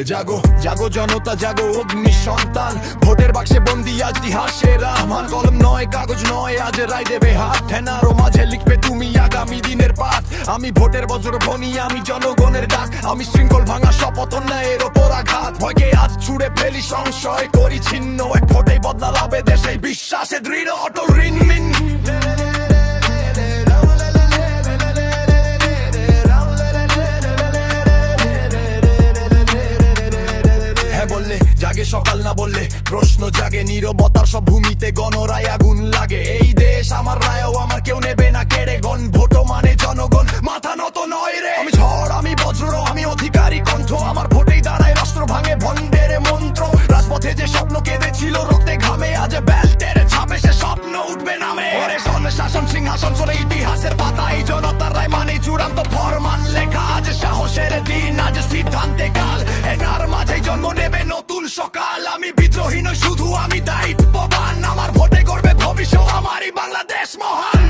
বলে জাগো জাগো জনতা জাগো অগ্নি সন্তান, ভোটের বাক্সে বন্দি আজ ইতিহাসেরা। আমার কলম নয় কাগজ নয়, আজ রায় দেবে হাত, ঠেনারো মাঝে লিখবে তুমি আগামী দিনের পাঠ। আমি ভোটের বজ্র ধ্বনি, আমি জনগণের ডাক, আমি শৃঙ্খল ভাঙা শপথ অন্যায়ের ওপর আঘাত। ভয়কে আজ ছুড়ে ফেলি, সংশয় করি ছিন্ন, এক ভোটেই বদলা লাভে দেশে বিশ্বাসে দৃঢ় অটল ঋণমিন। বললে জাগে সকাল না বললে প্রশ্ন জাগে, নীরবতার সব ভূমিতে গণরায় আগুন লাগে। এই দেশ আমার রায়ও আমার কেউ নেবে না কেড়ে, গণ ভোট মানে জনগণ মাথা নত নয় রে। আমি ঝড় আমি বজ্র আমি অধিকারী কণ্ঠ, আমার ভোটেই দাঁড়ায় রাষ্ট্র ভাঙে ভণ্ডের মন্ত্র। রাজপথে যে স্বপ্ন কেঁদেছিল রক্তে ঘামে, আজ বেল্টের ছাপে সে স্বপ্ন উঠবে নামে। শাসন সিংহাসন চলে ইতিহাসের পাতায়, জনতার রায় মানে চূড়ান্ত ফরমান লেখা। আজ সাহসের দিন, আজ সিদ্ধান্তে কাল, এনার মাঝে জন্ম নেবে নতুন সকাল। আমি বিদ্রোহী নই শুধু আমি দায়িত্ববান, আমার ভোটে করবে ভবিষ্যৎ, আমারই বাংলাদেশ মহান।